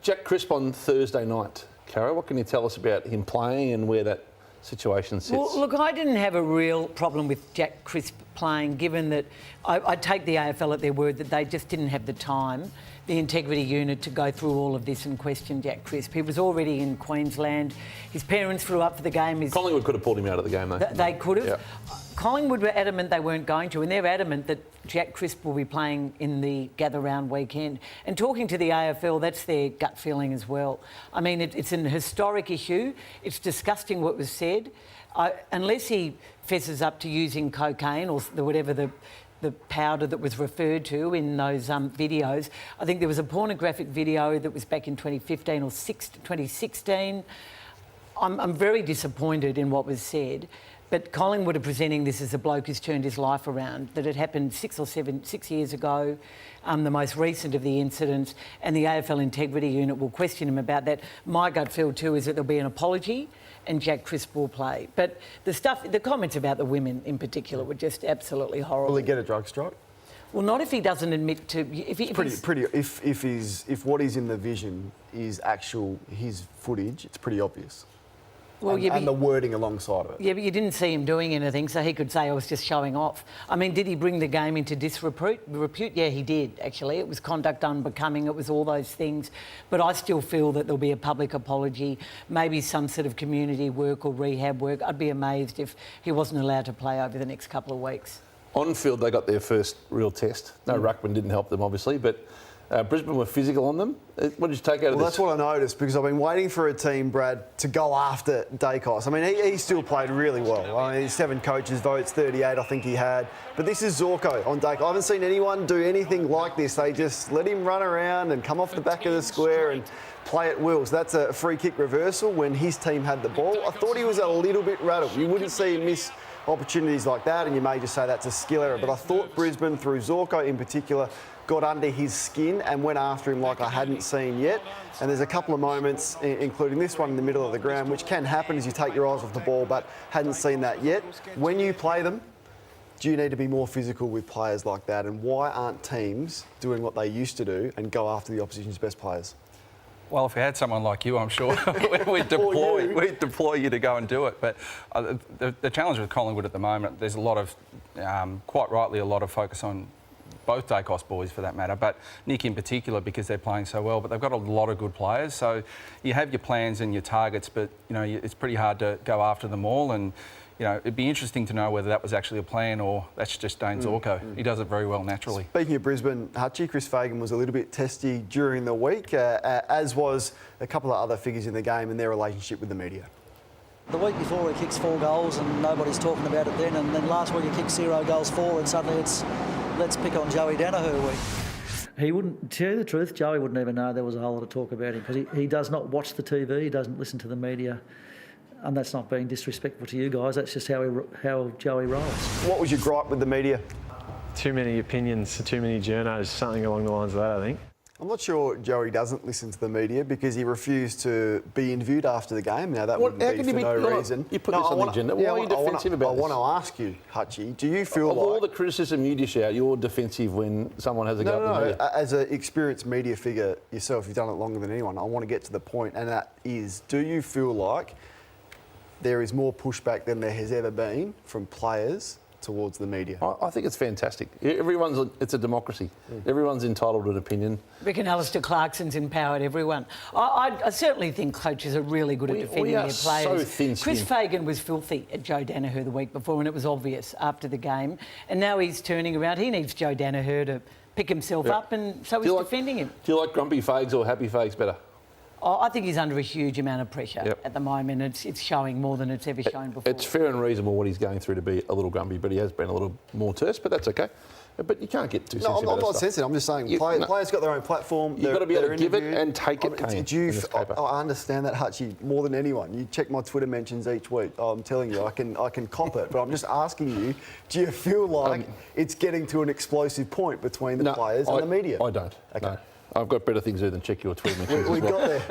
Jack Crisp on Thursday night. Cara, what can you tell us about him playing and where that situation sits? Well, look, I didn't have a real problem with Jack Crisp playing, given that I take the AFL at their word that they just didn't have the time, the integrity unit, to go through all of this and question Jack Crisp. He was already in Queensland. His parents flew up for the game. Collingwood could have pulled him out of the game, though. They could have. Yep. Collingwood were adamant they weren't going to, and they're adamant that Jack Crisp will be playing in the gather round weekend. And talking to the AFL, that's their gut feeling as well. I mean, it's an historic issue. It's disgusting what was said. Unless he fesses up to using cocaine or whatever the powder that was referred to in those videos. I think there was a pornographic video that was back in 2015 or 2016. I'm very disappointed in what was said. But Collingwood are presenting this as a bloke who's turned his life around, that it happened 6 years ago, the most recent of the incidents, and the AFL Integrity Unit will question him about that. My gut feel too is that there'll be an apology and Jack Crisp will play. But the comments about the women in particular were just absolutely horrible. Will he get a drug strike? Well, not if he doesn't admit to... If what is in the vision is his footage, it's pretty obvious. Well, and the wording alongside of it. Yeah, but you didn't see him doing anything, so he could say I was just showing off. I mean, did he bring the game into disrepute? Yeah, he did, actually. It was conduct unbecoming, it was all those things. But I still feel that there'll be a public apology, maybe some sort of community work or rehab work. I'd be amazed if he wasn't allowed to play over the next couple of weeks. On field, they got their first real test. No, ruckman didn't help them, obviously, but... Brisbane were physical on them. What did you take out of this? Well, that's what I noticed, because I've been waiting for a team, Brad, to go after Daicos. I mean, he still played really well. I mean, 7 coaches' votes, 38 I think he had. But this is Zorko on Daicos. I haven't seen anyone do anything like this. They just let him run around and come off the back of the square and play at will. So that's a free kick reversal when his team had the ball. I thought he was a little bit rattled. You wouldn't see him miss opportunities like that, and you may just say that's a skill error. But I thought Brisbane, through Zorko in particular, got under his skin and went after him like I hadn't seen yet. And there's a couple of moments, including this one in the middle of the ground, which can happen as you take your eyes off the ball, but hadn't seen that yet. When you play them, do you need to be more physical with players like that? And why aren't teams doing what they used to do and go after the opposition's best players? Well, if we had someone like you, I'm sure we'd deploy you to go and do it. But the challenge with Collingwood at the moment, there's a lot of, quite rightly, a lot of focus on both Daicos boys for that matter, but Nick in particular because they're playing so well. But they've got a lot of good players, so you have your plans and your targets, but you know it's pretty hard to go after them all. And you know it'd be interesting to know whether that was actually a plan or that's just Dane Zorko. He does it very well naturally. Speaking of Brisbane, Hutchie, Chris Fagan was a little bit testy during the week, as was a couple of other figures in the game and their relationship with the media. The week before he kicks 4 goals and nobody's talking about it then, and then last week he kicked 0 goals for, and suddenly it's let's pick on Joey Danaher week. He wouldn't, tell you the truth, Joey wouldn't even know there was a whole lot of talk about him because he does not watch the TV, he doesn't listen to the media, and that's not being disrespectful to you guys, that's just how Joey rolls. What was your gripe with the media? Too many opinions, too many journos, something along the lines of that, I think. I'm not sure Joey doesn't listen to the media because he refused to be interviewed after the game. Now, that wouldn't be for no reason. You put this on the agenda. Why are you defensive about this? I want to ask you, Hutchie, do you feel of all the criticism you dish out, you're defensive when someone has a go at the media? As an experienced media figure yourself, you've done it longer than anyone. I want to get to the point, and that is, do you feel like there is more pushback than there has ever been from players towards the media? I think it's fantastic. It's a democracy. Everyone's entitled to an opinion. I reckon Alistair Clarkson's empowered everyone. I certainly think coaches are really good at defending their players. So thin-skinned. Chris Fagan was filthy at Joe Danaher the week before, and it was obvious after the game. And now he's turning around. He needs Joe Danaher to pick himself up, and so he's defending him. Do you like grumpy Fags or happy Fags better? I think he's under a huge amount of pressure at the moment. It's showing more than it's ever shown before. It's fair and reasonable what he's going through to be a little grumpy, but he has been a little more terse, but that's okay. But you can't get too sensitive about I'm not sensitive. I'm just saying players got their own platform. You've got to be able to give it and take it, Kane. I understand that, Hutchie, more than anyone. You check my Twitter mentions each week. I'm telling you, I can cop it. But I'm just asking you, do you feel like it's getting to an explosive point between the players and the media? I don't. Okay. No. I've got better things to do than check your Twitter mentions. We got there.